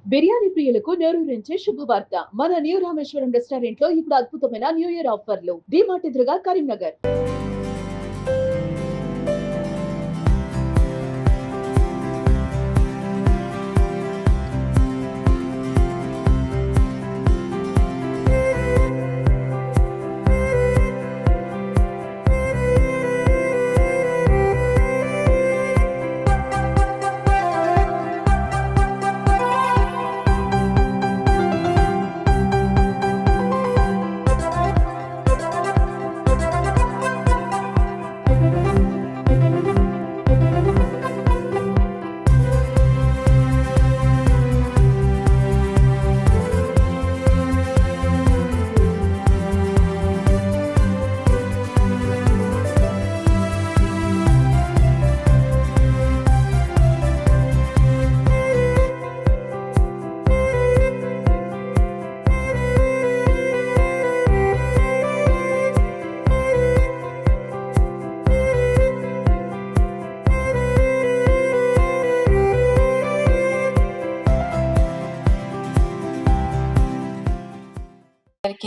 బిర్యానీ ప్రియులకు నోరూరించే శుభవార్త. మన న్యూ రామేశ్వరం రెస్టారెంట్ లో ఇప్పుడు అద్భుతమైన న్యూ ఇయర్ ఆఫర్లు. డిమార్ట్ ఎదురుగా కరీంనగర్.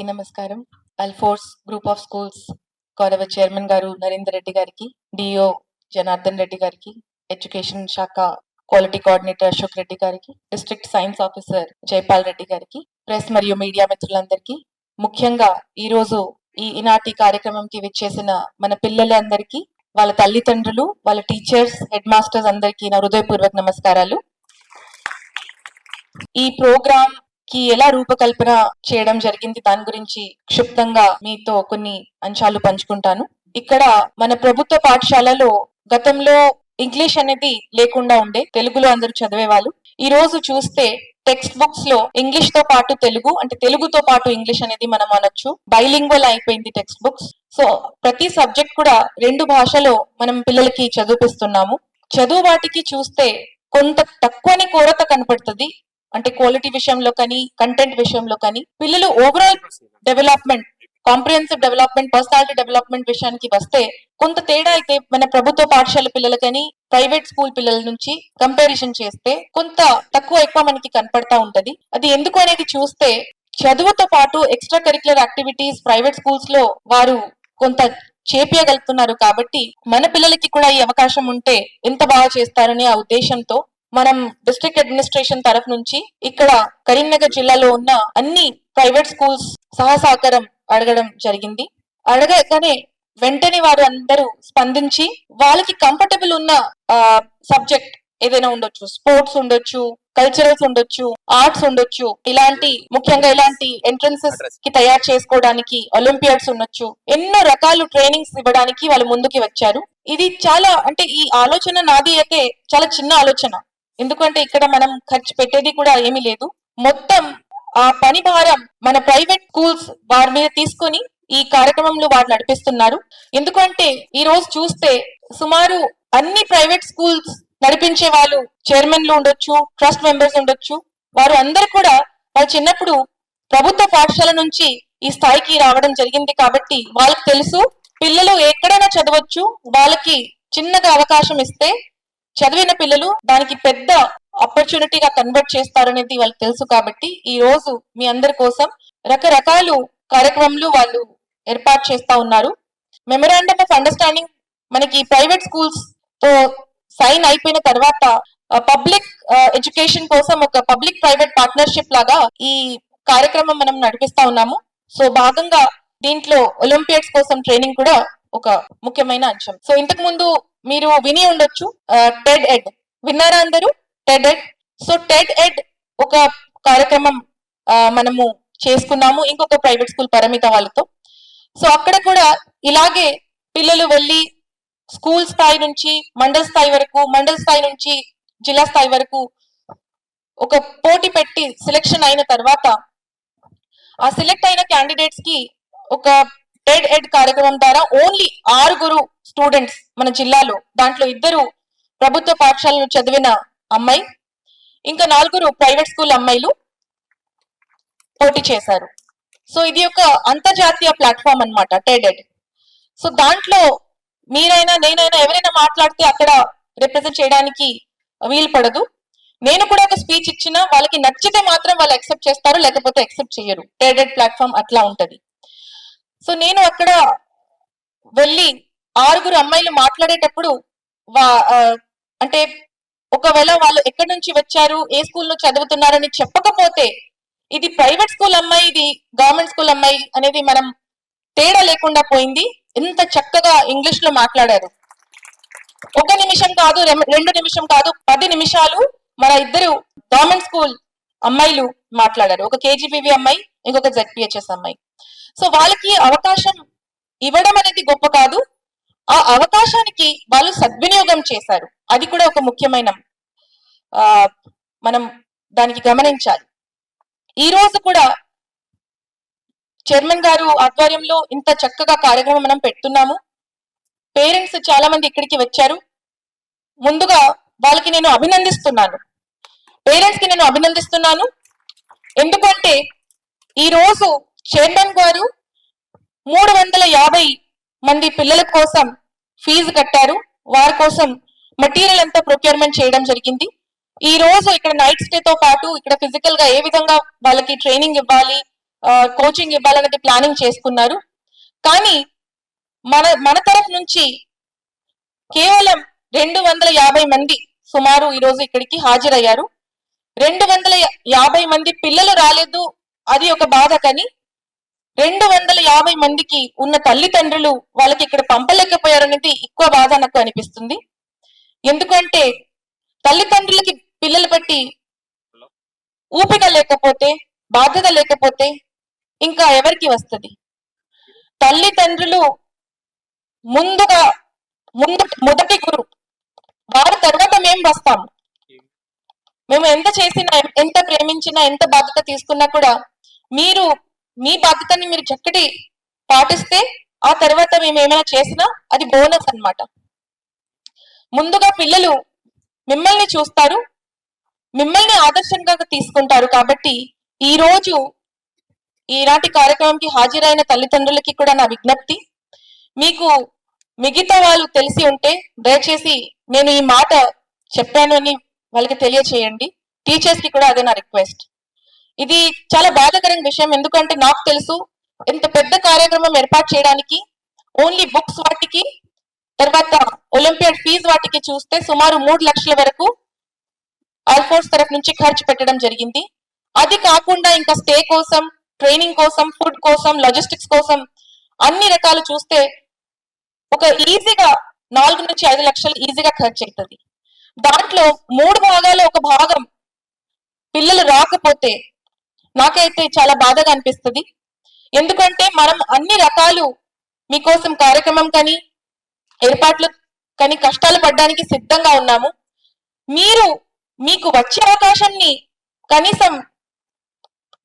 నమస్కారం. అల్ఫోర్స్ గ్రూప్ ఆఫ్ స్కూల్స్ గౌరవ చైర్మన్ గారు నరేందర్ రెడ్డి గారికి, డిఓ జనార్దన్ రెడ్డి గారికి, ఎడ్యుకేషన్ శాఖ క్వాలిటీ కోఆర్డినేటర్ అశోక్ రెడ్డి గారికి, district science officer Jaipal Reddy గారికి, ప్రెస్ మరియు మీడియా మిత్రులందరికీ, ముఖ్యంగా ఈ రోజు ఈనాటి కార్యక్రమంకి విచ్చేసిన మన పిల్లలందరికీ, వాళ్ళ తల్లిదండ్రులు, వాళ్ళ టీచర్స్, హెడ్ మాస్టర్స్ అందరికీ నా హృదయపూర్వక నమస్కారాలు. ఈ ప్రోగ్రామ్ కి ఎలా రూపకల్పన చేయడం జరిగింది దాని గురించి క్షుప్తంగా మీతో కొన్ని అంశాలు పంచుకుంటాను. ఇక్కడ మన ప్రభుత్వ పాఠశాలలో గతంలో ఇంగ్లీష్ అనేది లేకుండా ఉండే, తెలుగులో అందరూ చదివేవాళ్ళు. ఈ రోజు చూస్తే టెక్స్ట్ బుక్స్ లో ఇంగ్లీష్ తో పాటు తెలుగు, అంటే తెలుగుతో పాటు ఇంగ్లీష్ అనేది మనం అనొచ్చు. బైలింగ్వల్ అయిపోయింది టెక్స్ట్ బుక్స్. సో ప్రతి సబ్జెక్ట్ కూడా 2 భాషలో మనం పిల్లలకి చదివిపిస్తున్నాము. చదువు వాటికి చూస్తే కొంత తక్కువని కొరత కనపడుతుంది, అంటే క్వాలిటీ విషయంలో కానీ, కంటెంట్ విషయంలో కానీ. పిల్లలు overall development, comprehensive development, personality development విషయానికి వస్తే కొంత తేడా అయితే మన ప్రభుత్వ పాఠశాల పిల్లలు కానీ ప్రైవేట్ స్కూల్ పిల్లల నుంచి కంపారిజన్ చేస్తే కొంత తక్కువ ఎక్కువ మనకి కనపడతా ఉంటది. అది ఎందుకు అనేది చూస్తే చదువుతో పాటు extra curricular activities private schools లో వారు కొంత చేపియగలుగుతున్నారు. కాబట్టి మన పిల్లలకి కూడా ఈ అవకాశం ఉంటే ఎంత బాగా చేస్తారనే ఆ ఉద్దేశంతో మనం డిస్ట్రిక్ట్ అడ్మినిస్ట్రేషన్ తరఫు నుంచి ఇక్కడ కరీంనగర్ జిల్లాలో ఉన్న అన్ని ప్రైవేట్ స్కూల్స్ సహకారం అడగడం జరిగింది. అడగగానే వెంటనే వారు అందరూ స్పందించి వాళ్ళకి కంఫర్టబుల్ ఉన్న సబ్జెక్ట్ ఏదైనా ఉండొచ్చు, స్పోర్ట్స్ ఉండొచ్చు, కల్చరల్స్ ఉండొచ్చు, ఆర్ట్స్ ఉండొచ్చు, ముఖ్యంగా ఇలాంటి ఎంట్రన్సెస్ కి తయారు చేసుకోవడానికి ఒలింపియాడ్స్ ఉండొచ్చు, ఎన్నో రకాలు ట్రైనింగ్స్ ఇవ్వడానికి వాళ్ళు ముందుకి వచ్చారు. ఇది చాలా, అంటే ఈ ఆలోచన నాది అయితే చాలా చిన్న ఆలోచన. ఎందుకంటే ఇక్కడ మనం ఖర్చు పెట్టేది కూడా ఏమీ లేదు. మొత్తం ఆ పని భారం మన ప్రైవేట్ స్కూల్స్ వారి మీద తీసుకొని ఈ కార్యక్రమంలో వారు నడిపిస్తున్నారు. ఎందుకంటే ఈ రోజు చూస్తే సుమారు అన్ని ప్రైవేట్ స్కూల్స్ నడిపించే వాళ్ళు చైర్మన్లు ఉండొచ్చు, ట్రస్ట్ మెంబర్స్ ఉండొచ్చు, వారు అందరు కూడా వాళ్ళు చిన్నప్పుడు ప్రభుత్వ పాఠశాల నుంచి ఈ స్థాయికి రావడం జరిగింది. కాబట్టి వాళ్ళకి తెలుసు పిల్లలు ఎక్కడైనా చదవచ్చు, వాళ్ళకి చిన్నగా అవకాశం ఇస్తే చదివిన పిల్లలు దానికి పెద్ద ఆపర్చునిటీగా కన్వర్ట్ చేస్తారనేది వాళ్ళకి తెలుసు. కాబట్టి ఈ రోజు మీ అందరి కోసం రకరకాల కార్యక్రమాలు వాళ్ళు ఏర్పాటు చేస్తా ఉన్నారు. మెమరాండమ్ ఆఫ్ అండర్స్టాండింగ్ మనకి ప్రైవేట్ స్కూల్స్ తో సైన్ అయిపోయిన తర్వాత పబ్లిక్ ఎడ్యుకేషన్ కోసం ఒక పబ్లిక్ ప్రైవేట్ పార్ట్నర్షిప్ లాగా ఈ కార్యక్రమం మనం నడిపిస్తా ఉన్నాము. సో భాగంగా దీంట్లో ఒలింపియాడ్స్ కోసం ట్రైనింగ్ కూడా ఒక ముఖ్యమైన అంశం. సో ఇంతకు ముందు మీరు విని ఉండొచ్చు, టెడ్ ఎడ్ విన్నారా అందరూ? టెడ్ ఎడ్. సో టెడ్ ఎడ్ ఒక కార్యక్రమం మనము చేసుకున్నాము ఇంకొక ప్రైవేట్ స్కూల్ పరిమిత వాళ్ళతో. సో అక్కడ కూడా ఇలాగే పిల్లలు వెళ్ళి స్కూల్ స్థాయి నుంచి మండల స్థాయి వరకు, మండల స్థాయి నుంచి జిల్లా స్థాయి వరకు ఒక పోటీ పెట్టి సెలెక్షన్ అయిన తర్వాత ఆ సెలెక్ట్ అయిన క్యాండిడేట్స్ కి ఒక టెడ్ ఎడ్ కార్యక్రమం ద్వారా ఓన్లీ 6 స్టూడెంట్స్ మన జిల్లాలో, దాంట్లో 2 ప్రభుత్వ పాఠశాలను చదివిన అమ్మాయి, ఇంకా 4 ప్రైవేట్ స్కూల్ అమ్మాయిలు పోటీ చేశారు. సో ఇది ఒక అంతర్జాతీయ ప్లాట్ఫామ్ అన్నమాట టెడ్ ఎడ్. సో దాంట్లో మీరైనా నేనైనా ఎవరైనా మాట్లాడితే అక్కడ రిప్రజెంట్ చేయడానికి వీలు పడదు. నేను కూడా ఒక స్పీచ్ ఇచ్చినా వాళ్ళకి నచ్చితే మాత్రం వాళ్ళు యాక్సెప్ట్ చేస్తారు, లేకపోతే యాక్సెప్ట్ చేయరు. ట్రేడెడ్ ప్లాట్ఫామ్ అట్లా ఉంటది. సో నేను అక్కడ వెళ్ళి 6 అమ్మాయిలు మాట్లాడేటప్పుడు అంటే ఒకవేళ వాళ్ళు ఎక్కడి నుంచి వచ్చారు, ఏ స్కూల్లో చదువుతున్నారని చెప్పకపోతే ఇది ప్రైవేట్ స్కూల్ అమ్మాయి, ఇది గవర్నమెంట్ స్కూల్ అమ్మాయి అనేది మనం తేడా లేకుండా పోయింది. ఎంత చక్కగా ఇంగ్లీష్ లో మాట్లాడారు. 1 నిమిషం కాదు, 2 నిమిషం కాదు, 10 నిమిషాలు మన ఇద్దరు గవర్నమెంట్ స్కూల్ అమ్మాయిలు మాట్లాడారు. ఒక కేజీబీవీ అమ్మాయి, ఇంకొక జెడ్పిహెచ్ఎస్ అమ్మాయి. సో వాళ్ళకి అవకాశం ఇవ్వడం అనేది గొప్ప కాదు, ఆ అవకాశానికి వాళ్ళు సద్వినియోగం చేశారు. అది కూడా ఒక ముఖ్యమైన మనం దానికి గమనించాలి. ఈ రోజు కూడా చైర్మన్ గారు ఆధ్వర్యంలో ఇంత చక్కగా కార్యక్రమం మనం పెడుతున్నాము. పేరెంట్స్ చాలా మంది ఇక్కడికి వచ్చారు. ముందుగా వాళ్ళకి నేను అభినందిస్తున్నాను, పేరెంట్స్ కి నేను అభినందిస్తున్నాను. ఎందుకంటే ఈ రోజు చైర్మన్ గారు 350 మంది పిల్లల కోసం ఫీజు కట్టారు. వారి కోసం మెటీరియల్ అంతా ప్రొక్యూర్మెంట్ చేయడం జరిగింది. ఈ రోజు ఇక్కడ నైట్ స్టే తో పాటు ఇక్కడ ఫిజికల్ గా ఏ విధంగా వాళ్ళకి ట్రైనింగ్ ఇవ్వాలి, కోచింగ్ ఇవ్వాలనేది ప్లానింగ్ చేసుకున్నారు. కానీ మన తరఫు నుంచి కేవలం 250 మంది సుమారు ఈ రోజు ఇక్కడికి హాజరయ్యారు. 250 మంది పిల్లలు రాలేదు, అది ఒక బాధ. కానీ 250 మందికి ఉన్న తల్లిదండ్రులు వాళ్ళకి ఇక్కడ పంపలేకపోయారనేది ఎక్కువ బాధ నాకు అనిపిస్తుంది. ఎందుకంటే తల్లిదండ్రులకి పిల్లలు బట్టి ఊపిక లేకపోతే, బాధ్యత లేకపోతే ఇంకా ఎవరికి వస్తుంది? తల్లిదండ్రులు మొదటి గురు, వారి తర్వాత మేము వస్తాము. మేము ఎంత చేసినా, ఎంత ప్రేమించినా, ఎంత బాధ్యత తీసుకున్నా కూడా మీరు మీ బాధ్యతని మీరు చక్కటి పాటిస్తే ఆ తర్వాత మేము ఏమైనా చేసినా అది బోనస్ అన్నమాట. ముందుగా పిల్లలు మిమ్మల్ని చూస్తారు, మిమ్మల్ని ఆదర్శంగా తీసుకుంటారు. కాబట్టి ఈ రోజు ఈనాటి కార్యక్రమంకి హాజరైన తల్లిదండ్రులకి కూడా నా విజ్ఞప్తి, మీకు మిగతా వాళ్ళు తెలిసి ఉంటే దయచేసి నేను ఈ మాట చెప్పాను అని వాళ్ళకి తెలియచేయండి. టీచర్స్ కి కూడా అదే నా రిక్వెస్ట్. ఇది చాలా బాధాకరమైన విషయం, ఎందుకంటే నాకు తెలుసు ఎంత పెద్ద కార్యక్రమం ఏర్పాటు చేయడానికి ఓన్లీ బుక్స్ వాటికి, తర్వాత ఒలింపియాడ్ ఫీజు వాటికి చూస్తే సుమారు 3 లక్షల వరకు ఆల్ఫోర్స్ తరఫు నుంచి ఖర్చు పెట్టడం జరిగింది. అది కాకుండా ఇంకా స్టే కోసం, ట్రైనింగ్ కోసం, ఫుడ్ కోసం, లాజిస్టిక్స్ కోసం అన్ని రకాలు చూస్తే ఒక ఈజీగా 4 నుంచి 5 లక్షలు ఈజీగా ఖర్చు అవుతుంది. దాంట్లో 3 భాగాల్లో ఒక భాగం పిల్లలు రాకపోతే నాకైతే చాలా బాధగా అనిపిస్తుంది. ఎందుకంటే మనం అన్ని రకాలు మీకోసం కార్యక్రమం కానీ, ఏర్పాట్లు కానీ కష్టాలు పడడానికి సిద్ధంగా ఉన్నాము. మీకు వచ్చే అవకాశాన్ని కనీసం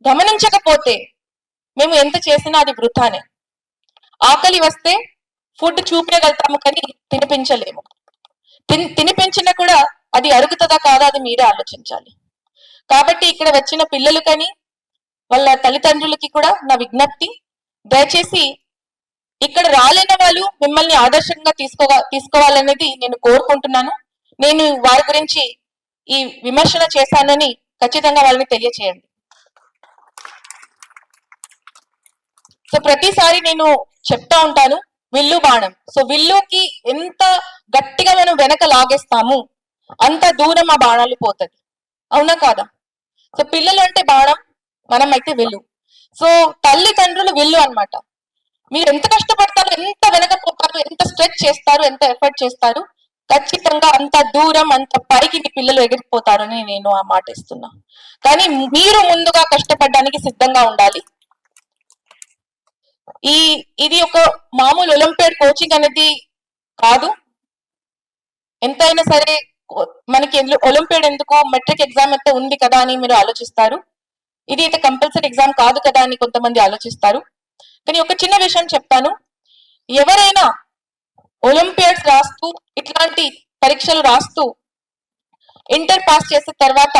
గమనించకపోతే మేము ఎంత చేసినా అది వృథానే. ఆకలి వస్తే ఫుడ్ చూపించగలుగుతాము కానీ తినిపించలేము. తినిపించినా కూడా అది అరుగుతుందా కాదా అది మీరే ఆలోచించాలి. కాబట్టి ఇక్కడ వచ్చిన పిల్లలు కానీ వాళ్ళ తల్లిదండ్రులకి కూడా నా విజ్ఞప్తి, దయచేసి ఇక్కడ రాలేని వాళ్ళు మిమ్మల్ని ఆదర్శంగా తీసుకోవాలనేది నేను కోరుకుంటున్నాను. నేను వారి గురించి ఈ విమర్శన చేశానని ఖచ్చితంగా వాళ్ళని తెలియచేయండి. సో ప్రతిసారి నేను చెప్తా ఉంటాను, విల్లు బాణం. సో విల్లుకి ఎంత గట్టిగా మనం వెనక లాగేస్తాము అంత దూరం ఆ బాణాలు పోతుంది, అవునా కాదా? సో పిల్లలు అంటే బాణం, మనం అయితే విల్లు. సో తల్లిదండ్రులు విల్లు అన్నమాట. మీరు ఎంత కష్టపడతారు, ఎంత వెనకపోతారు, ఎంత స్ట్రెచ్ చేస్తారు, ఎంత ఎఫర్ట్ చేస్తారు, ఖచ్చితంగా అంత దూరం, అంత పైకి మీ పిల్లలు ఎగిరిపోతారని నేను ఆ మాట ఇస్తున్నా. కానీ మీరు ముందుగా కష్టపడడానికి సిద్ధంగా ఉండాలి. ఇది ఒక మామూలు ఒలింపియాడ్ కోచింగ్ అనేది కాదు. ఎంతైనా సరే మనకి ఒలింపియాడ్ ఎందుకు, మెట్రిక్ ఎగ్జామ్ అయితే ఉంది కదా అని మీరు ఆలోచిస్తారు. ఇది అయితే కంపల్సరీ ఎగ్జామ్ కాదు కదా అని కొంతమంది ఆలోచిస్తారు. కానీ ఒక చిన్న విషయం చెప్తాను, ఎవరైనా ఒలింపియాడ్స్ రాస్తూ, ఇట్లాంటి పరీక్షలు రాస్తూ ఇంటర్ పాస్ చేసిన తర్వాత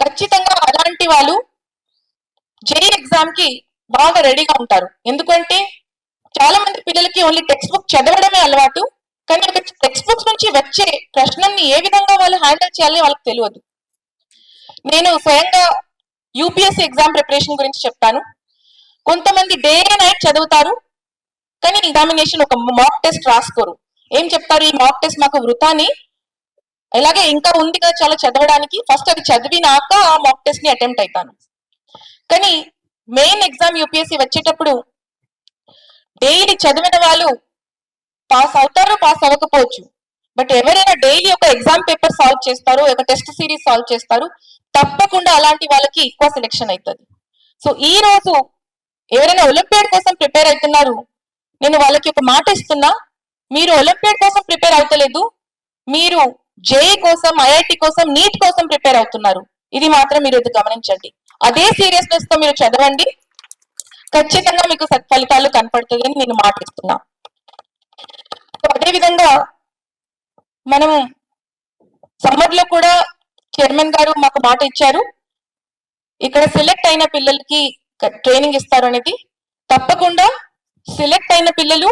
ఖచ్చితంగా అలాంటి వాళ్ళు జేఈ ఎగ్జామ్ కి బాగా రెడీగా ఉంటారు. ఎందుకంటే చాలా మంది పిల్లలకి ఓన్లీ టెక్స్ట్ బుక్ చదవడమే అలవాటు, కానీ ఒక టెక్స్ట్ బుక్స్ నుంచి వచ్చే ప్రశ్నల్ని ఏ విధంగా వాళ్ళు హ్యాండిల్ చేయాలి వాళ్ళకి తెలియదు. నేను స్వయంగా యూపీఎస్సీ ఎగ్జామ్ ప్రిపరేషన్ గురించి చెప్తాను. కొంతమంది డే నైట్ చదువుతారు, కానీ ఎగ్జామినేషన్ ఒక మాక్ టెస్ట్ రాసుకోరు. ఏం చెప్తారు, ఈ మాక్ టెస్ట్ మాకు వృథాని, అలాగే ఇంకా ఉంది కదా చాలా చదవడానికి, ఫస్ట్ అది చదివినాక ఆ మాక్ టెస్ట్ ని అటెంప్ట్ అవుతాను. కానీ మెయిన్ ఎగ్జామ్ యూపీఎస్సీ వచ్చేటప్పుడు డైలీ చదివిన వాళ్ళు పాస్ అవుతారు, పాస్ అవ్వకపోవచ్చు. బట్ ఎవరైనా డైలీ ఒక ఎగ్జామ్ పేపర్ సాల్వ్ చేస్తారు, ఒక టెస్ట్ సిరీస్ సాల్వ్ చేస్తారు, తప్పకుండా అలాంటి వాళ్ళకి ఎక్కువ సెలెక్షన్ అవుతుంది. సో ఈ రోజు ఎవరైనా ఒలింపియాడ్ కోసం ప్రిపేర్ అవుతున్నారు, నేను వాళ్ళకి ఒక మాట ఇస్తున్నా, మీరు ఒలింపియాడ్ కోసం ప్రిపేర్ అవుతలేదు, మీరు జేఈ కోసం, ఐఐటి కోసం, నీట్ కోసం ప్రిపేర్ అవుతున్నారు. ఇది మాత్రం మీరు ఇది గమనించండి. అదే సీరియస్నెస్ తో మీరు చదవండి, ఖచ్చితంగా మీకు సత్ఫలితాలు కనపడుతుందని నేను మాట ఇస్తున్నా. అదే విధంగా మనం సమ్మర్ లో కూడా చైర్మన్ గారు మాకు మాట ఇచ్చారు, ఇక్కడ సెలెక్ట్ అయిన పిల్లలకి ట్రైనింగ్ ఇస్తారు అనేది. తప్పకుండా సెలెక్ట్ అయిన పిల్లలు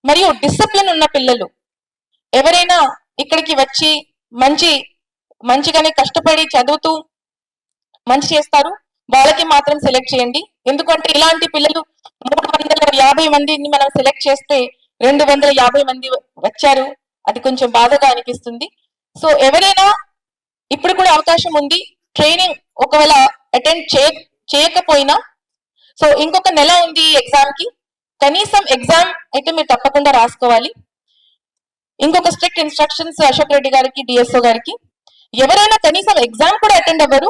మరియు డిసిప్లిన్ ఉన్న పిల్లలు ఎవరైనా ఇక్కడికి వచ్చి మంచిగానే కష్టపడి చదువుతూ మంచి చేస్తారు, వాళ్ళకి మాత్రం సెలెక్ట్ చేయండి. ఎందుకంటే ఇలాంటి పిల్లలు 350 మందిని మనం సెలెక్ట్ చేస్తే 250 మంది వచ్చారు, అది కొంచెం బాధగా అనిపిస్తుంది. సో ఎవరైనా ఇప్పుడు కూడా అవకాశం ఉంది, ట్రైనింగ్ ఒకవేళ అటెండ్ చేయకపోయినా, సో ఇంకొక నెల ఉంది ఈ ఎగ్జామ్ కి, కనీసం ఎగ్జామ్ అయితే మీరు తప్పకుండా రాసుకోవాలి. ఇంకొక స్ట్రిక్ట్ ఇన్స్ట్రక్షన్స్ అశోక్ రెడ్డి గారికి, డిఎస్ఓ గారికి, ఎవరైనా కనీసం ఎగ్జామ్ కూడా అటెండ్ అవ్వరు,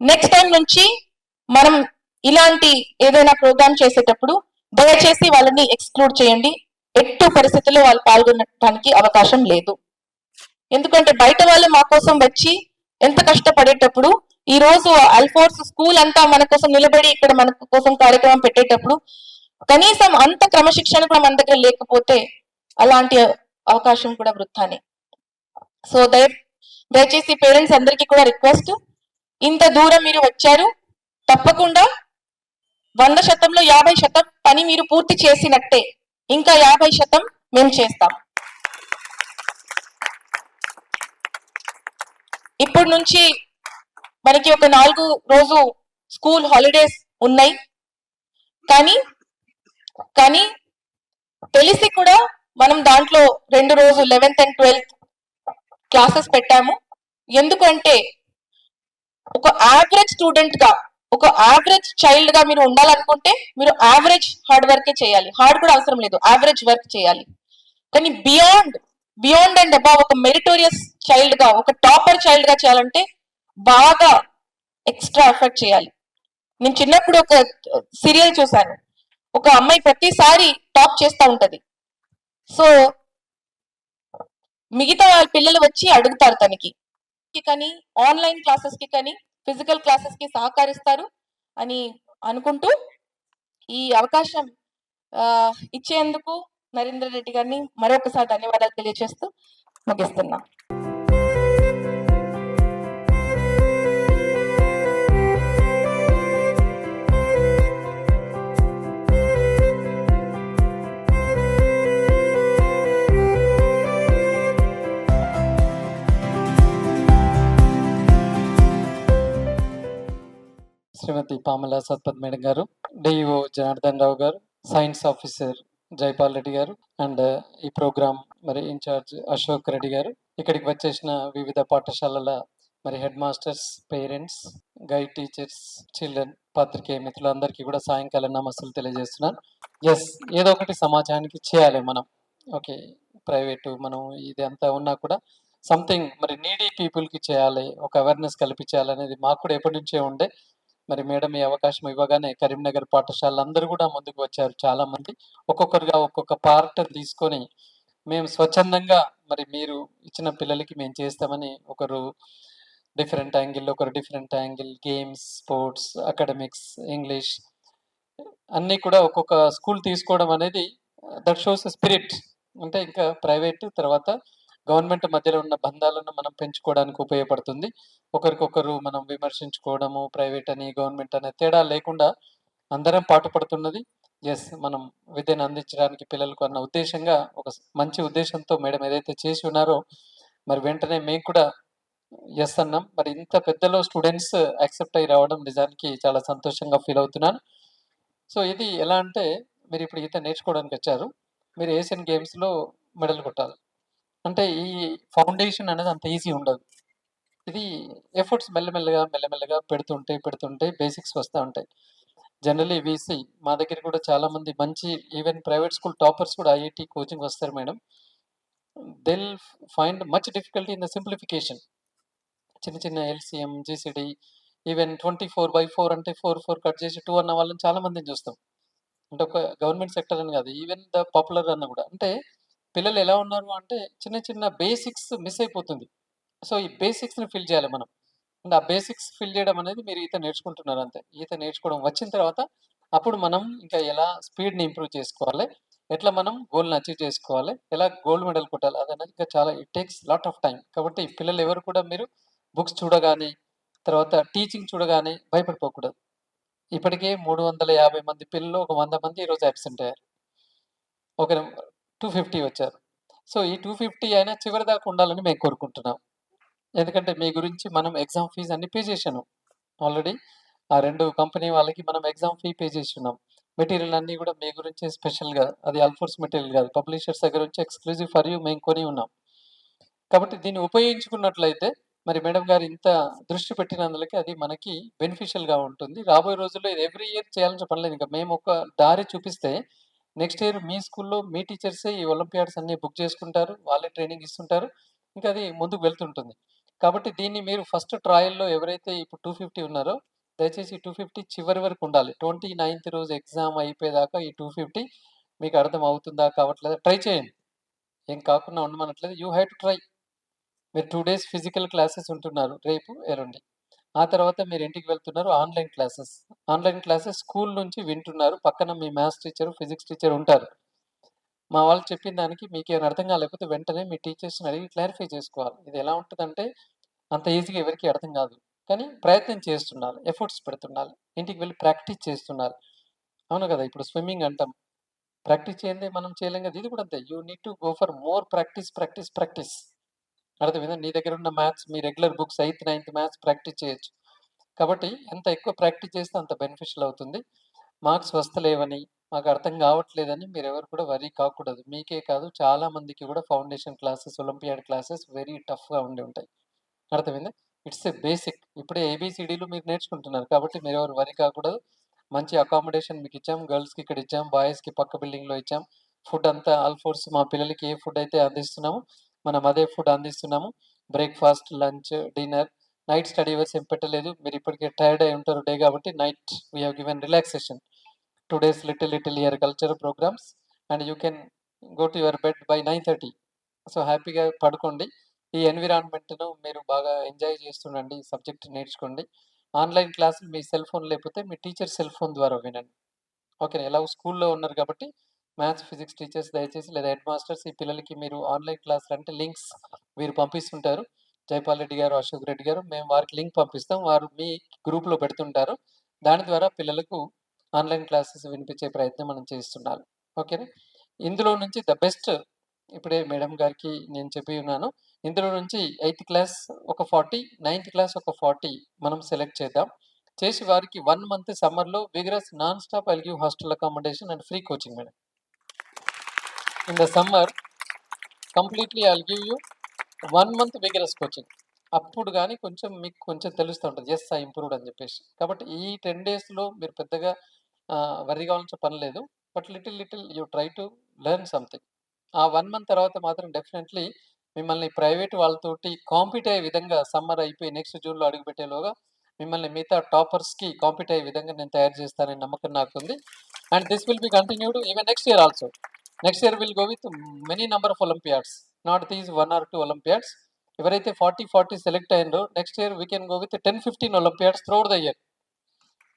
నెక్స్ట్ టైం నుంచి మనం ఇలాంటి ఏదైనా ప్రోగ్రామ్ చేసేటప్పుడు దయచేసి వాళ్ళని ఎక్స్క్లూడ్ చేయండి. ఎట్టి పరిస్థితుల్లో వాళ్ళు పాల్గొనడానికి అవకాశం లేదు. ఎందుకంటే బయట వాళ్ళు మా కోసం వచ్చి ఎంత కష్టపడేటప్పుడు, ఈ రోజు అల్ఫోర్స్ స్కూల్ అంతా మన కోసం నిలబడి ఇక్కడ మన కోసం కార్యక్రమం పెట్టేటప్పుడు కనీసం అంత క్రమశిక్షణ కూడా మన దగ్గర లేకపోతే అలాంటి అవకాశం కూడా వృత్తానే. సో దయచేసి పేరెంట్స్ అందరికీ కూడా రిక్వెస్ట్, ఇంత దూరం మీరు వచ్చారు, తప్పకుండా 100%లో 50% పని మీరు పూర్తి చేసినట్టే, ఇంకా 50% మేము చేస్తాం. ఇప్పటి నుంచి మనకి ఒక 4 రోజు స్కూల్ హాలిడేస్ ఉన్నాయి, కానీ తెలిసి కూడా మనం దాంట్లో 2 రోజు 11th and 12th క్లాసెస్ పెట్టాము. ఎందుకంటే ఒక యావరేజ్ స్టూడెంట్ గా, ఒక యావరేజ్ చైల్డ్ గా మీరు ఉండాలనుకుంటే మీరు యావరేజ్ హార్డ్ వర్క్ చేయాలి, హార్డ్ కూడా అవసరం లేదు, యావరేజ్ వర్క్ చేయాలి. కానీ బియాండ్ అండ్ అబౌవ్ ఒక మెరిటోరియస్ చైల్డ్ గా, ఒక టాపర్ చైల్డ్ గా చేయాలంటే బాగా ఎక్స్ట్రా ఎఫర్ట్ చేయాలి. నేను చిన్నప్పుడు ఒక సీరియల్ చూశాను, ఒక అమ్మాయి ప్రతిసారి టాప్ చేస్తూ ఉంటది. సో మిగతా పిల్లలు వచ్చి అడుగుతారు తనకి, కానీ ఆన్లైన్ క్లాసెస్ కి కానీ ఫిజికల్ క్లాసెస్ కి సహకరిస్తారు అని అనుకుంటూ ఈ అవకాశం ఇచ్చేందుకు నరేంద్ర రెడ్డి గారిని మరొకసారి ధన్యవాదాలు తెలియజేస్తూ ముగిస్తున్నా. శ్రీమతి పామల సత్పత్ మేడం గారు, డిఈఓ జనార్దన్ రావు గారు, సైన్స్ ఆఫీసర్ జైపాల్ రెడ్డి గారు, అండ్ ఈ ప్రోగ్రామ్ మరి ఇన్ఛార్జ్ అశోక్ రెడ్డి గారు, ఇక్కడికి వచ్చేసిన వివిధ పాఠశాలల మరి head masters, parents, guide teachers, children, పాత్రికేయ మిత్రులందరికీ కూడా సాయంకాలం నమస్సులు తెలియజేస్తున్నాను. ఎస్, ఏదో ఒకటి సమాజానికి చేయాలి మనం. ఓకే, ప్రైవేటు మనం ఇది అంతా ఉన్నా కూడా సంథింగ్ మరి నీడీ పీపుల్కి చేయాలి, ఒక అవేర్నెస్ కల్పించాలనేది మాకు కూడా ఎప్పటి నుంచే ఉండే. మరి మేడం ఈ అవకాశం ఇవ్వగానే కరీంనగర్ పాఠశాలలు అందరూ కూడా ముందుకు వచ్చారు. చాలా మంది ఒక్కొక్కరుగా ఒక్కొక్క పార్ట్ తీసుకొని మేము స్వచ్ఛందంగా మరి మీరు ఇచ్చిన పిల్లలకి మేము చేస్తామని, ఒకరు డిఫరెంట్ యాంగిల్, ఒకరు different angle, games, sports, academics, English అన్నీ కూడా ఒక్కొక్క స్కూల్ తీసుకోవడం అనేది దట్ షోస్ స్పిరిట్. అంటే ఇంకా ప్రైవేట్ తర్వాత గవర్నమెంట్ మధ్యలో ఉన్న బంధాలను మనం పెంచుకోవడానికి ఉపయోగపడుతుంది. ఒకరికొకరు మనం విమర్శించుకోవడము, ప్రైవేట్ అని గవర్నమెంట్ అనే తేడా లేకుండా అందరం పాటుపడుతున్నది. ఎస్, మనం విద్యను అందించడానికి పిల్లలకు అన్న ఉద్దేశంగా, ఒక మంచి ఉద్దేశంతో మేడం ఏదైతే చేసి ఉన్నారో మరి వెంటనే మేము కూడా యెస్ అన్నాం. మరి ఇంత పెద్దలో స్టూడెంట్స్ యాక్సెప్ట్ అయ్యి రావడం నిజానికి చాలా సంతోషంగా ఫీల్ అవుతున్నాను. సో, ఇది ఎలా అంటే మీరిప్పుడు ఈత నేర్చుకోవడానికొచ్చారు. మీరు ఏషియన్ గేమ్స్‌లో మెడల్ కొట్టాలి. అంటే ఈ ఫౌండేషన్ అనేది అంత ఈజీ ఉండదు. ఇది ఎఫర్ట్స్ మెల్లమెల్లగా, మెల్లమెల్లగా పెడుతుంటే, పెడుతుంటే బేసిక్స్ వస్తా ఉంటాయి. జనరల్లీ వీసీ మా దగ్గర కూడా చాలామంది మంచి ఈవెన్ ప్రైవేట్ స్కూల్ టాపర్స్ కూడా ఐఐటీ కోచింగ్ వస్తారు madam. They will find much difficulty in the simplification. చిన్న చిన్న ఎల్‌సీఎం, జీసీడీ ఈవెన్ 24/4 అంటే 4, 4 కట్ చేసి 2 అన్న వాళ్ళని చాలా మందిని చూస్తాం. అంటే ఒక గవర్నమెంట్ సెక్టర్ అని కాదు. ఈవెన్ ద పాపులర్ అన్న కూడా. అంటే పిల్లలు ఎలా ఉన్నారు అంటే చిన్న చిన్న బేసిక్స్ మిస్ అయిపోతుంది. సో, ఈ బేసిక్స్‌ని ఫిల్ చేయాలి మనం. అంటే ఆ బేసిక్స్ ఫిల్ చేయడం అనేది మీరు ఈత నేర్చుకుంటున్నారు అంతే. ఈత నేర్చుకోవడం వచ్చిన తర్వాత అప్పుడు మనం ఇంకా ఎలా స్పీడ్‌ని ఇంప్రూవ్ చేసుకోవాలి, ఎట్లా మనం గోల్‌ని అచీవ్ చేసుకోవాలి, ఎలా గోల్డ్ మెడల్ కొట్టాలి అదనేది ఇంకా చాలా it takes lot of time. కాబట్టి పిల్లలు ఎవరు కూడా మీరు బుక్స్ చూడగానే, తర్వాత టీచింగ్ చూడగానే భయపడిపోకూడదు. ఇప్పటికే 350 మంది పిల్లలు ఒక 100 మంది ఈరోజు అబ్సెంట్ అయ్యారు. ఒక 250 వచ్చారు. సో, ఈ 250 అయినా చివరి దాకా ఉండాలని మేము కోరుకుంటున్నాం. ఎందుకంటే మీ గురించి మనం ఎగ్జామ్ ఫీజ్ అన్ని పే చేశాను. ఆల్రెడీ ఆ 2 కంపెనీ వాళ్ళకి మనం ఎగ్జామ్ ఫీ పే చేసున్నాం. మెటీరియల్ అన్నీ కూడా మీ గురించే స్పెషల్‌గా అది అల్ఫోర్స్ మెటీరియల్ కాదు. పబ్లిషర్స్ దగ్గర నుంచి ఎక్స్‌క్లూజివ్ ఫర్ యూ మేము కొని ఉన్నాం. కాబట్టి దీన్ని ఉపయోగించుకున్నట్లయితే మరి మేడం గారు ఇంత దృష్టి పెట్టినందులకి అది మనకి బెనిఫిషియల్‌గా ఉంటుంది. రాబోయే రోజుల్లో ఇది ఎవ్రీ ఇయర్ చేయాల్సిన పని లేదు. ఇంక మేము ఒక దారి చూపిస్తే నెక్స్ట్ ఇయర్ మీ స్కూల్‌లో మీ టీచర్సే ఈ ఒలింపియాడ్స్ అన్నీ బుక్ చేసుకుంటారు. వాళ్ళే ట్రైనింగ్ ఇస్తుంటారు. ఇంకా అది ముందుకు వెళ్తుంటుంది. కాబట్టి దీన్ని మీరు ఫస్ట్ ట్రయల్‌లో ఎవరైతే ఇప్పుడు 250 ఉన్నారో దయచేసి ఈ 250 చివరి వరకు ఉండాలి. 29థ్ రోజు ఎగ్జామ్ అయిపోయేదాకా ఈ 250 మీకు అర్థం అవుతుందా? కావట్లేదా? ట్రై చేయండి. ఏం కాకుండా ఉండమనట్లేదు. You have to try. మీరు 2 డేస్ ఫిజికల్ క్లాసెస్ ఉంటున్నారు. రేపు, ఎల్లుండి. ఆ తర్వాత మీరు ఇంటికి వెళ్తున్నారు online classes. Online classes school నుంచి వింటున్నారు. పక్కన మీ మ్యాథ్స్ టీచరు, ఫిజిక్స్ టీచర్ ఉంటారు. మా వాళ్ళు చెప్పిన దానికి మీకేమైనా అర్థం కాలేకపోతే వెంటనే మీ టీచర్స్‌ని అడిగి క్లారిఫై చేసుకోవాలి. ఇది ఎలా ఉంటదంటే అంత ఈజీగా ఎవరికీ అర్థం కాదు. కానీ ప్రయత్నం చేస్తుండాలి. ఎఫర్ట్స్ పెడుతుండాలి. ఇంటికి వెళ్లి ప్రాక్టీస్ చేస్తుండాలి. అవును కదా! ఇప్పుడు స్విమ్మింగ్ అంటాం. ప్రాక్టీస్ చేయందే మనం చేయలేం కదా! ఇది కూడా అంతే. You need to go for more practice, practice, practice. అర్థమైందా? నీ దగ్గర ఉన్న మ్యాథ్స్ మీ రెగ్యులర్ బుక్స్ 8థ్, 9థ్ మ్యాథ్స్ ప్రాక్టీస్ చేయొచ్చు. కాబట్టి ఎంత ఎక్కువ ప్రాక్టీస్ చేస్తే అంత బెనిఫిషియల్ అవుతుంది. మార్క్స్ వస్తలేవని, మాకు అర్థం కావట్లేదని మీరెవరు కూడా వర్రీ కాకూడదు. మీకే కాదు చాలా మందికి కూడా foundation classes, olympiad classes very టఫ్‌గా ఉండి ఉంటాయి. అర్థమైందా? It's a basic. ఇప్పుడే ఏబీసీడీలు మీరు నేర్చుకుంటున్నారు. కాబట్టి మీరెవరు వర్రీ కాకూడదు. మంచి అకామిడేషన్ మీకిచ్చాం. గర్ల్స్‌కి ఇక్కడ ఇచ్చాం. బాయ్స్‌కి పక్క బిల్డింగ్‌లో ఇచ్చాం. ఫుడ్ అంతా ఆల్ ఫోర్స్ మా పిల్లలకి ఏ ఫుడ్ అయితే అందిస్తున్నామో, మనం అదే ఫుడ్ అందిస్తున్నాము. Breakfast, lunch, dinner, night study hours ఏం పెట్టలేదు. మీరు ఇప్పటికే టైర్డ్ అయి ఉంటారు డే కాబట్టి night we have given relaxation. 2 days little here cultural programmes and you can go to your bed by 9:30. So, హ్యాపీగా పడుకోండి. ఈ ఎన్విరాన్మెంట్‌ను మీరు బాగా ఎంజాయ్ చేస్తుండండి. ఈ సబ్జెక్ట్ నేర్చుకోండి. ఆన్‌లైన్ క్లాసులు మీ సెల్ ఫోన్ లేకపోతే మీ టీచర్ సెల్ ఫోన్ ద్వారా వినండి. ఓకేనా. ఎలాగో స్కూల్లో ఉన్నారు కాబట్టి మ్యాథ్స్, ఫిజిక్స్ టీచర్స్ దయచేసి లేదా హెడ్ మాస్టర్స్ ఈ పిల్లలకి మీరు ఆన్‌లైన్ క్లాసులు అంటే లింక్స్ మీరు పంపిస్తుంటారు. జైపాల్ రెడ్డి గారు, అశోక్ రెడ్డి గారు మేము వారికి లింక్ పంపిస్తాం. వారు మీ గ్రూప్‌లో పెడుతుంటారు. దాని ద్వారా పిల్లలకు ఆన్‌లైన్ క్లాసెస్ వినిపించే ప్రయత్నం మనం చేస్తుండాలి. ఓకేనా. ఇందులో నుంచి ద బెస్ట్ ఇప్పుడే మేడం గారికి నేను చెప్పి ఉన్నాను. ఇందులో నుంచి 8థ్ క్లాస్ ఒక 40, 9థ్ క్లాస్ ఒక 40 మనం సెలెక్ట్ చేద్దాం. చేసి వారికి 1 మంత్ సమ్మర్‌లో vigorous non stop I'll give hostel accommodation and free coaching madam. In the summer completely I'll give you 1 month vigorous coaching. అప్పుడు గాని కొంచెం మీకు కొంచెం తెలుస్తా ఉంటది. యెస్ ఐ ఇంప్రూవ్డ్ అని చెప్పేసి. కాబట్టి ఈ 10 డేస్‌లో మీరు పెద్దగా వర్రీ కావాల్సిన పని లేదు. But little you try to learn something. ఆ 1 మంత్ తర్వాత మాత్రం డెఫినెట్‌లీ మిమ్మల్ని ప్రైవేట్ వాళ్ళతోటి కాంపీట్ అయ్యే విధంగా సమ్మర్ అయిపోయి నెక్స్ట్ జూన్‌లో అడుగుపెట్టేలోగా మిమ్మల్ని మిగతా టాపర్స్‌కి కాంపీట్ అయ్యే విధంగా నేను తయారు చేస్తాననే నమ్మకం నాకుంది. And this will be continued even next year also. Next year will go with many number of olympiads. Not these 1 or 2 olympiads. ఎవరైతే 40 సెలెక్ట్ అయ్యిండ్రో next year we can go with 10, 15 olympiads throughout the year.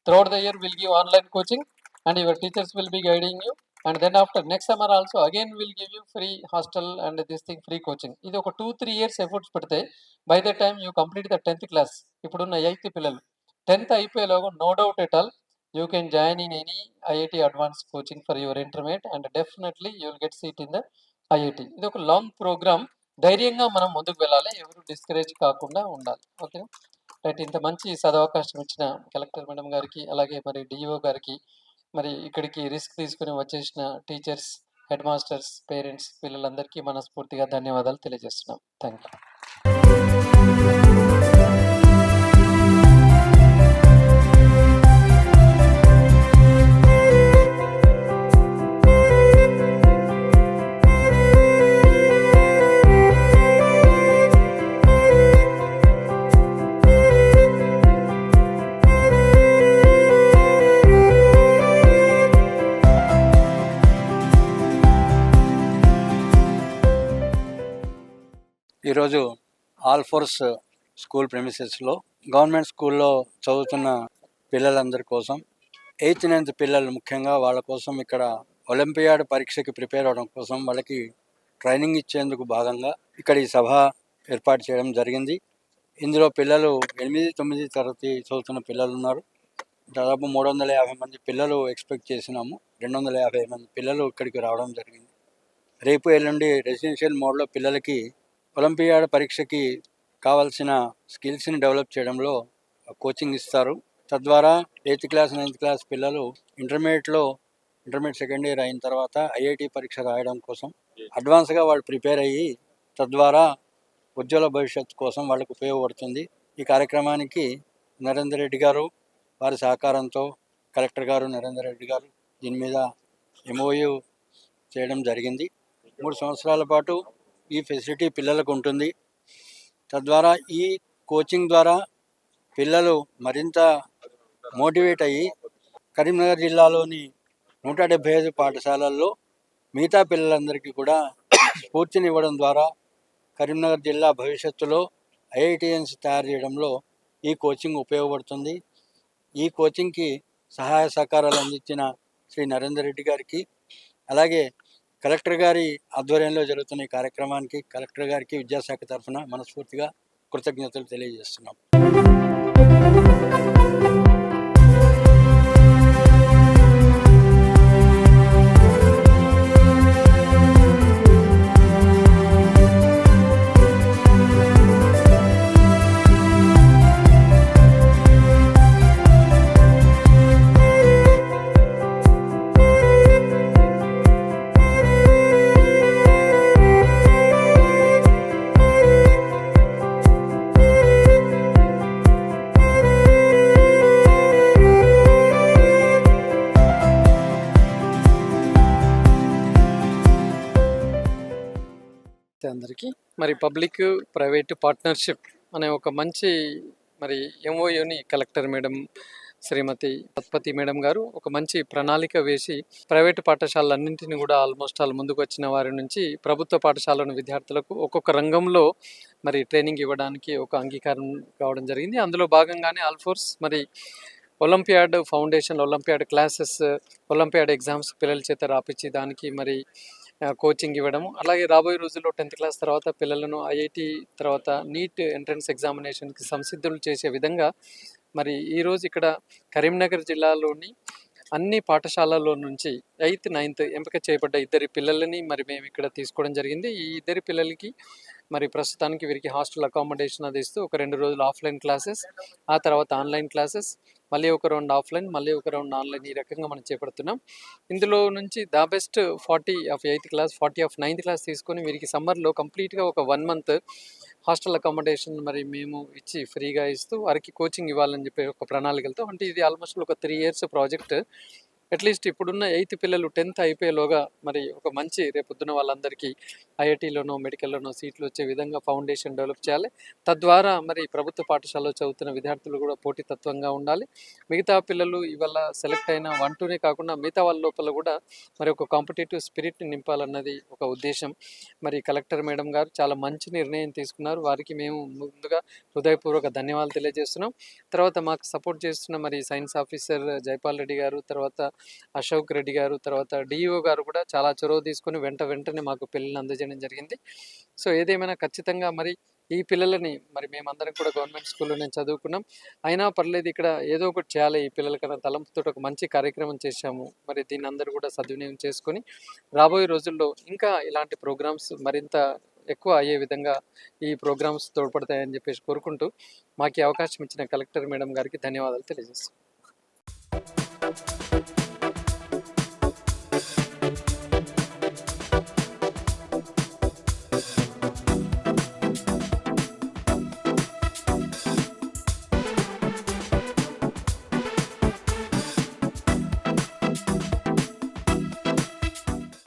Throughout the year, we'll give online coaching and your teachers will be guiding you. And then after next summer also, again we'll give you free hostel and this thing free coaching. ఇది ఒక 2-3 years efforts పెడితే by the time you complete the 10th class, ఇప్పుడున్న 8th పిల్లలు 10th అయిపోయేలోగా no doubt at all, you can join in any IIT advanced coaching for your intermediate and definitely you will get seat in the IIT. ఇది ఒక long programme. ధైర్యంగా మనం ముందుకు వెళ్ళాలి, ఎవరు discourage కాకుండా ఉండాలి. ఓకేనా? రైట్. ఇంత మంచి సదవకాశం ఇచ్చిన కలెక్టర్ మేడం గారికి, అలాగే మరి డిఈఓ గారికి, మరి ఇక్కడికి రిస్క్ తీసుకుని వచ్చేసిన టీచర్స్, హెడ్ మాస్టర్స్, పేరెంట్స్, పిల్లలందరికీ మనస్ఫూర్తిగా ధన్యవాదాలు తెలియజేస్తున్నాం. Thank you. ఈరోజు ఆల్ ఫోర్స్ స్కూల్ ప్రెమిసెస్లో గవర్నమెంట్ స్కూల్లో చదువుతున్న పిల్లలందరి కోసం 8th 9th పిల్లలు ముఖ్యంగా వాళ్ళ కోసం ఇక్కడ ఒలింపియాడ్ పరీక్షకి ప్రిపేర్ అవడం కోసం వాళ్ళకి ట్రైనింగ్ ఇచ్చేందుకు భాగంగా ఇక్కడ ఈ సభ ఏర్పాటు చేయడం జరిగింది. ఇందులో పిల్లలు 8, 9 తరగతి చదువుతున్న పిల్లలు ఉన్నారు. దాదాపు 350 మంది పిల్లలు ఎక్స్పెక్ట్ చేసినాము. 250 మంది పిల్లలు ఇక్కడికి రావడం జరిగింది. రేపు ఎల్లుండి రెసిడెన్షియల్ మోడ్లో పిల్లలకి ఒలింపియాడ్ పరీక్షకి కావాల్సిన స్కిల్స్ని డెవలప్ చేయడంలో కోచింగ్ ఇస్తారు. తద్వారా 8th క్లాస్ 9th క్లాస్ పిల్లలు ఇంటర్మీడియట్ సెకండ్ ఇయర్ అయిన తర్వాత ఐఐటి పరీక్ష రాయడం కోసం అడ్వాన్స్గా వాళ్ళు ప్రిపేర్ అయ్యి తద్వారా ఉజ్వల భవిష్యత్తు కోసం వాళ్ళకు ఉపయోగపడుతుంది. ఈ కార్యక్రమానికి నరేందర్ రెడ్డి గారు వారి సహకారంతో కలెక్టర్ గారు నరేందర్ రెడ్డి గారు దీని మీద MOU చేయడం జరిగింది. 3 సంవత్సరాల పాటు ఈ ఫెసిలిటీ పిల్లలకు ఉంటుంది. తద్వారా ఈ కోచింగ్ ద్వారా పిల్లలు మరింత మోటివేట్ అయ్యి కరీంనగర్ జిల్లాలోని 175 పాఠశాలల్లో మిగతా పిల్లలందరికీ కూడా స్ఫూర్తినివ్వడం ద్వారా కరీంనగర్ జిల్లా భవిష్యత్తులో IITians తయారు చేయడంలో ఈ కోచింగ్ ఉపయోగపడుతుంది. ఈ కోచింగ్కి సహాయ సహకారాలు అందించిన శ్రీ నరేందర్ రెడ్డి గారికి, అలాగే కలెక్టర్ గారి ఆధ్వర్యంలో జరుగుతున్న ఈ కార్యక్రమానికి కలెక్టర్ గారికి విద్యాశాఖ తరఫున మనస్ఫూర్తిగా కృతజ్ఞతలు తెలియజేస్తున్నాం. అందరికీ మరి పబ్లిక్ ప్రైవేట్ పార్ట్నర్షిప్ అనే ఒక మంచి మరి MOUని కలెక్టర్ మేడం శ్రీమతి పద్మతి మేడం గారు ఒక మంచి ప్రణాళిక వేసి ప్రైవేటు పాఠశాలన్నింటినీ కూడా ఆల్మోస్ట్ ముందుకు వచ్చిన వారి నుంచి ప్రభుత్వ పాఠశాలను విద్యార్థులకు ఒక్కొక్క రంగంలో మరి ట్రైనింగ్ ఇవ్వడానికి ఒక అంగీకారం కావడం జరిగింది. అందులో భాగంగానే ఆల్ ఫోర్స్ మరి olympiad foundation, olympiad classes, olympiad exams పిల్లల చేత రాపించి దానికి మరి కోచింగ్ ఇవ్వడము, అలాగే రాబోయే రోజుల్లో 10th క్లాస్ తర్వాత పిల్లలను IIT తర్వాత నీట్ ఎంట్రన్స్ ఎగ్జామినేషన్కి సంసిద్ధులు చేసే విధంగా మరి ఈరోజు ఇక్కడ కరీంనగర్ జిల్లాలోని అన్ని పాఠశాలల్లో నుంచి 8th 9th ఎంపిక చేయబడ్డ 2 పిల్లలని మరి మేము ఇక్కడ తీసుకోవడం జరిగింది. ఈ 2 పిల్లలకి మరి ప్రస్తుతానికి వీరికి హాస్టల్ అకామిడేషన్ అది ఇస్తూ ఒక 2 రోజులు ఆఫ్లైన్ క్లాసెస్, ఆ తర్వాత ఆన్లైన్ క్లాసెస్, మళ్ళీ ఒక రౌండ్ ఆఫ్లైన్, మళ్ళీ ఒక రౌండ్ ఆన్లైన్, ఈ రకంగా మనం చేపడుతున్నాం. ఇందులో నుంచి the best 40 of 8th class, 40 of 9th class తీసుకొని వీరికి సమ్మర్లో కంప్లీట్గా ఒక 1 month హాస్టల్ అకామిడేషన్ మరి మేము ఇచ్చి ఫ్రీగా ఇస్తూ వారికి కోచింగ్ ఇవ్వాలని చెప్పి ఒక ప్రణాళికలతో, అంటే ఇది ఆల్మోస్ట్ ఒక 3 years ప్రాజెక్ట్. అట్లీస్ట్ ఇప్పుడున్న 8th పిల్లలు 10th అయిపోయేలోగా మరి ఒక మంచి రేపొద్దున వాళ్ళందరికీ IITలోనో మెడికల్లోనో సీట్లు వచ్చే విధంగా ఫౌండేషన్ డెవలప్ చేయాలి. తద్వారా మరి ప్రభుత్వ పాఠశాలలో చదువుతున్న విద్యార్థులు కూడా పోటీతత్వంగా ఉండాలి. మిగతా పిల్లలు ఇవాళ సెలెక్ట్ అయిన 1, 2నే కాకుండా మిగతా వాళ్ళ లోపల కూడా మరి ఒక కాంపిటేటివ్ స్పిరిట్ని నింపాలన్నది ఒక ఉద్దేశం. మరి కలెక్టర్ మేడం గారు చాలా మంచి నిర్ణయం తీసుకున్నారు. వారికి మేము ముందుగా హృదయపూర్వక ధన్యవాదాలు తెలియజేస్తున్నాం. తర్వాత మాకు సపోర్ట్ చేస్తున్న మరి సైన్స్ ఆఫీసర్ జైపాల్ రెడ్డి గారు, తర్వాత అశోక్ రెడ్డి గారు, తర్వాత DEO గారు కూడా చాలా చొరవ తీసుకొని వెంటనే మాకు పిల్లల్ని అందజేయడం జరిగింది. సో ఏదేమైనా ఖచ్చితంగా మరి ఈ పిల్లలని మరి మేమందరం కూడా గవర్నమెంట్ స్కూల్లోనే చదువుకున్నాం, అయినా పర్లేదు ఇక్కడ ఏదో ఒకటి చేయాలి ఈ పిల్లలకన్నా తలంపుతో ఒక మంచి కార్యక్రమం చేశాము. మరి దీన్ని అందరూ కూడా సద్వినియోగం చేసుకొని రాబోయే రోజుల్లో ఇంకా ఇలాంటి ప్రోగ్రామ్స్ మరింత ఎక్కువ అయ్యే విధంగా ఈ ప్రోగ్రామ్స్ తోడ్పడతాయని చెప్పేసి కోరుకుంటూ మాకు ఈ అవకాశం ఇచ్చిన కలెక్టర్ మేడం గారికి ధన్యవాదాలు తెలియజేస్తాం.